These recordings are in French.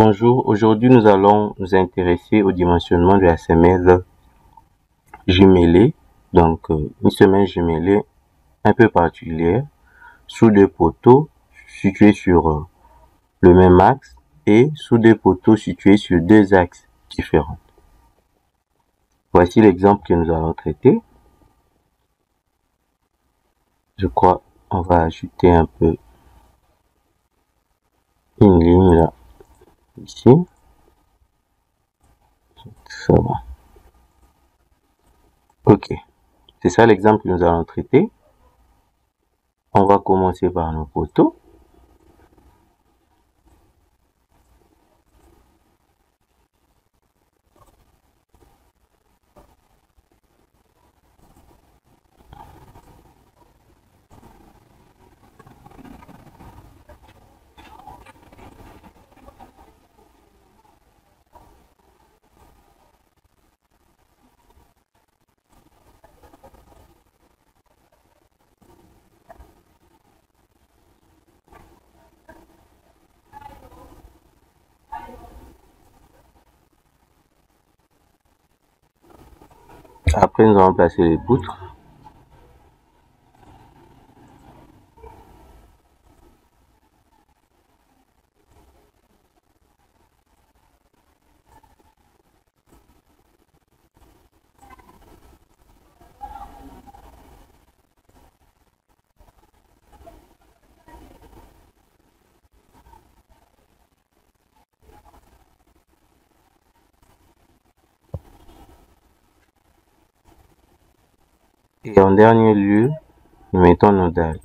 Bonjour, aujourd'hui nous allons nous intéresser au dimensionnement de la semelle jumelée. Donc une semelle jumelée un peu particulière sous deux poteaux situés sur le même axe et sous deux poteaux situés sur deux axes différents. Voici l'exemple que nous allons traiter. Je crois on va ajouter un peu une ligne là, ici. Ça va. Ok, c'est ça l'exemple que nous allons traiter. On va commencer par nos poteaux. Après, nous allons placer les poutres. Et en dernier lieu, nous mettons nos dalles.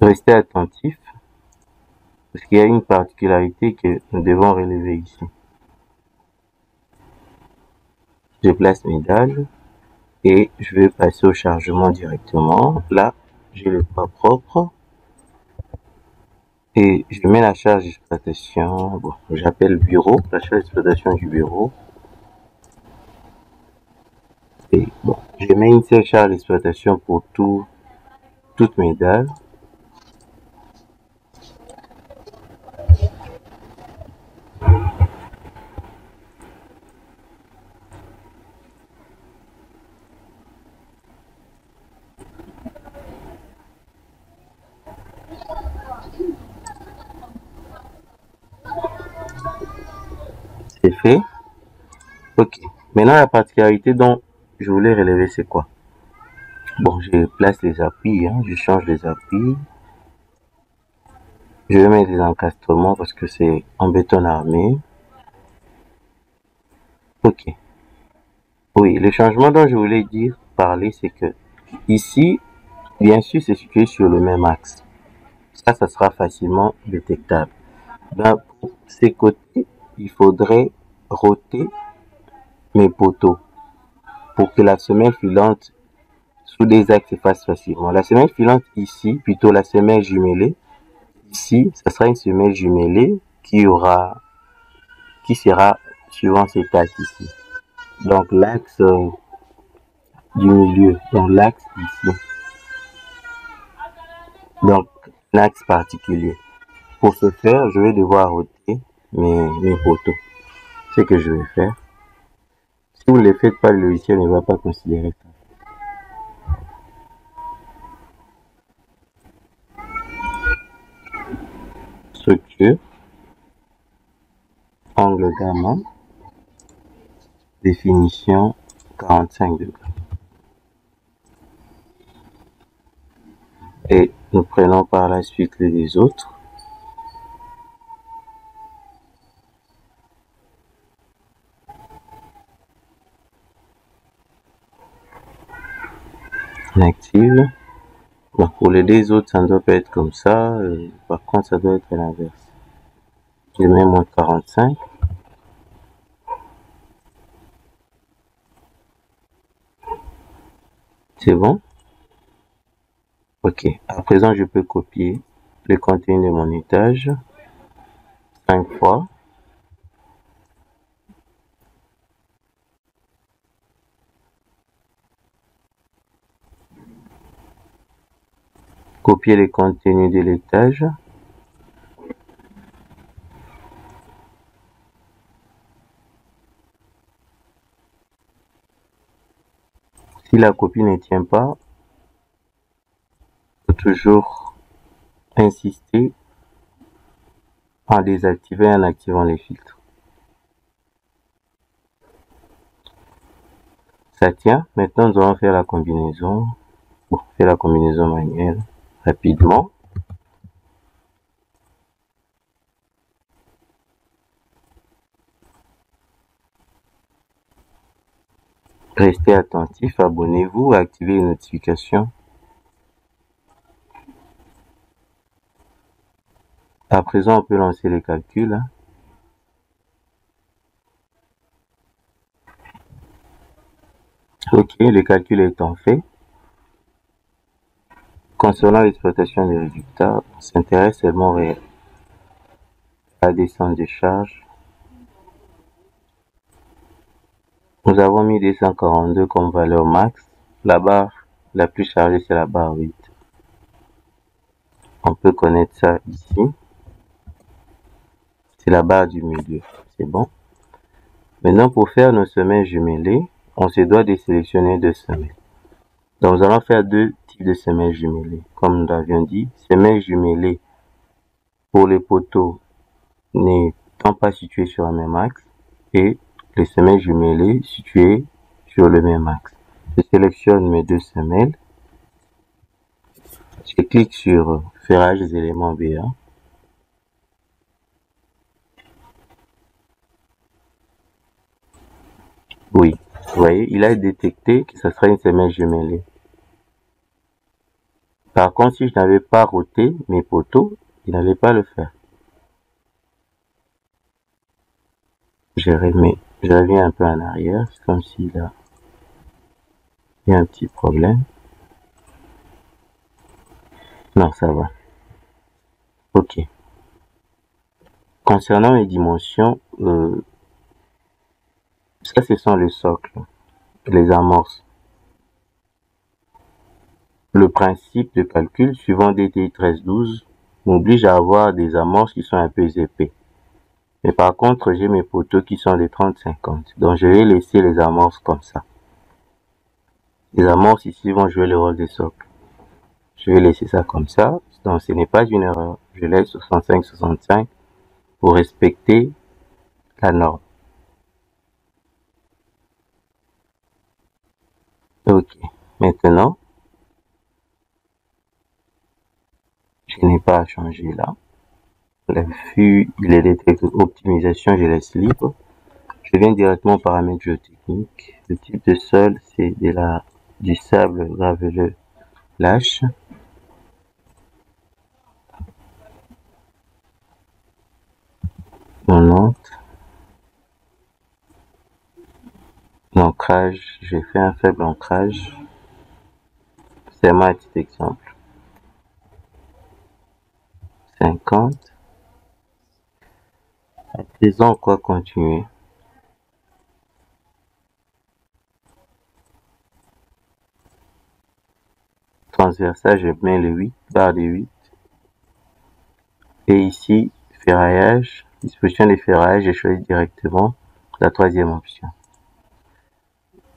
Restez attentifs, parce qu'il y a une particularité que nous devons relever ici. Je place mes dalles et je vais passer au chargement directement. Là, j'ai le poids propre et je mets la charge d'exploitation. Bon, j'appelle bureau, la charge d'exploitation du bureau. Et bon, je mets une seule charge d'exploitation pour toutes mes dalles. C'est fait. Ok. Maintenant, la particularité dont je voulais relever, c'est quoi? Bon, je place les appuis, je change les appuis. Je vais mettre des encastrements parce que c'est en béton armé. Ok. Oui, le changement dont je voulais parler, c'est que ici, bien sûr, c'est situé sur le même axe. Ça sera facilement détectable. Pour ces côtés, il faudrait roter mes poteaux pour que la semelle filante sous des axes se fasse facilement. La semelle filante ici, plutôt la semelle jumelée, ici, ça sera une semelle jumelée qui sera suivant cet axe ici. Donc l'axe du milieu, donc l'axe ici. Donc l'axe particulier. Pour ce faire, je vais devoir ôter mes poteaux. Ce que je vais faire. Si vous ne le faites pas, le logiciel ne va pas considérer ça. Structure, angle gamma, définition 45 degrés. Et nous prenons par la suite les autres. On active. Donc pour les deux autres, ça ne doit pas être comme ça. Par contre, ça doit être à l'inverse. Je mets moins 45. C'est bon? Ok. À présent, je peux copier le contenu de mon étage 5 fois. Copier le contenu de l'étage. Si la copie ne tient pas, il faut toujours insister en désactivant et en activant les filtres. Ça tient. Maintenant, nous allons faire la combinaison. Bon, faire la combinaison manuelle rapidement. Restez attentif, abonnez-vous, activez les notifications. À présent, on peut lancer les calculs. Ok, le calcul étant fait. Concernant l'exploitation des résultats, on s'intéresse seulement à la descente des charges. Nous avons mis 242 comme valeur max. La barre la plus chargée, c'est la barre 8. On peut connaître ça ici. C'est la barre du milieu. C'est bon. Maintenant, pour faire nos semelles jumelées, on se doit de sélectionner deux semelles. Donc, nous allons faire deux types de semelles jumelées. Comme nous l'avions dit, semelles jumelées pour les poteaux n'étant pas situés sur un même axe et les semelles jumelées situées sur le même axe. Je sélectionne mes deux semelles. Je clique sur ferrage des éléments B1. Oui, vous voyez, il a détecté que ce sera une semelle jumelée. Par contre, si je n'avais pas roté mes poteaux, il n'allait pas le faire. Je reviens un peu en arrière, c'est comme s'il y a un petit problème. Non, ça va. Ok. Concernant les dimensions, ça ce sont les socles, les amorces. Le principe de calcul suivant DTI 1312 m'oblige à avoir des amorces qui sont un peu épais. Mais par contre, j'ai mes poteaux qui sont des 30-50. Donc je vais laisser les amorces comme ça. Les amorces ici vont jouer le rôle des socles. Je vais laisser ça comme ça. Donc ce n'est pas une erreur. Je laisse 65-65 pour respecter la norme. Ok. Maintenant, je n'ai pas à changer là. L'affût, il est détecté. Optimisation, je laisse libre. Je viens directement aux paramètres géotechniques. Le type de sol, c'est du sable graveleux lâche. L'ancrage, j'ai fait un faible ancrage. C'est un petit exemple. 50. À présent, on va continuer. Transversal, je mets le 8, barre de 8. Et ici, ferraillage, disposition des ferrailles, j'ai choisi directement la troisième option.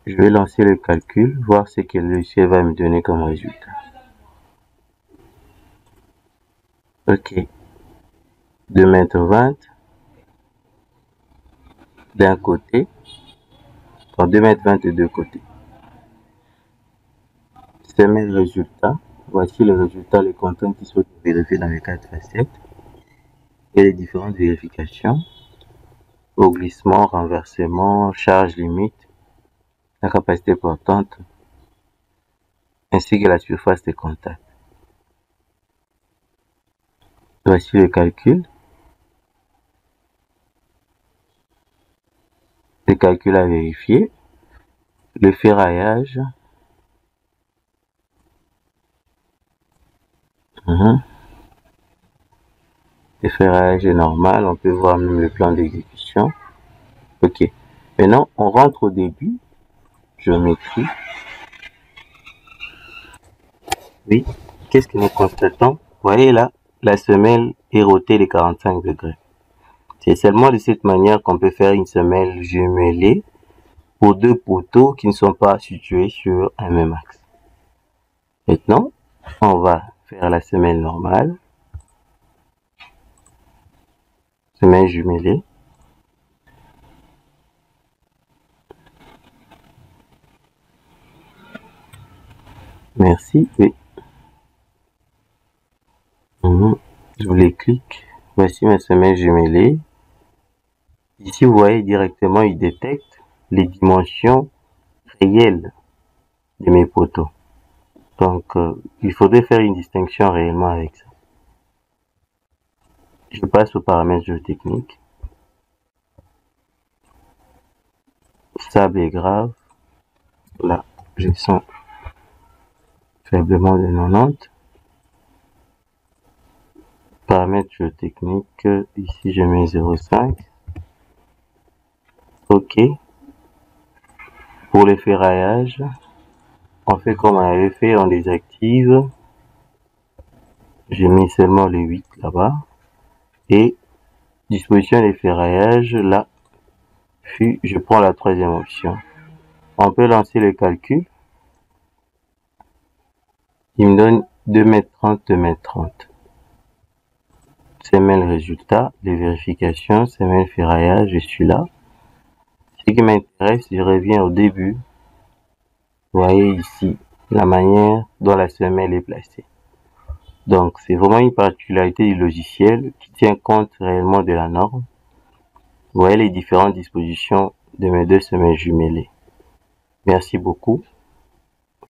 Je vais lancer le calcul, voir ce que le logiciel va me donner comme résultat. Ok. 2,20 m d'un côté, dans 2,20 m de deux côtés. C'est mes résultats. Voici le résultat, les contraintes qui sont vérifiées dans les 4 facettes et les différentes vérifications. Au glissement, renversement, charge limite, la capacité portante, ainsi que la surface de contact. Voici le calcul. Le calcul à vérifier. Le ferraillage. Le ferraillage est normal, on peut voir même le plan d'exécution. Ok. Maintenant, on rentre au début. Géométrie. Oui. Qu'est-ce que nous constatons? Vous voyez là, la semelle est rotée de 45 degrés. C'est seulement de cette manière qu'on peut faire une semelle jumelée pour deux poteaux qui ne sont pas situés sur un même axe. Maintenant, on va faire la semelle normale. Semelle jumelée. Merci. Oui. Je vous les clique. Voici ma semelle jumelée. Ici, vous voyez directement, il détecte les dimensions réelles de mes poteaux. Donc, il faudrait faire une distinction réellement avec ça. Je passe aux paramètres géotechniques. Sable et grave. Là, je sens faiblement de 90. Paramètres géotechniques. Ici, je mets 0,5. OK. Pour le ferraillage, on fait comme on avait fait, on désactive. J'ai mis seulement les 8 là-bas. Et disposition des ferraillages, là, je prends la troisième option. On peut lancer le calcul. Il me donne 2,30 m, 2,30 m. Semelle résultat, les vérifications, semelle ferraillage, je suis là. Ce qui m'intéresse, je reviens au début. Vous voyez ici la manière dont la semelle est placée. Donc, c'est vraiment une particularité du logiciel qui tient compte réellement de la norme. Vous voyez les différentes dispositions de mes deux semelles jumelées. Merci beaucoup.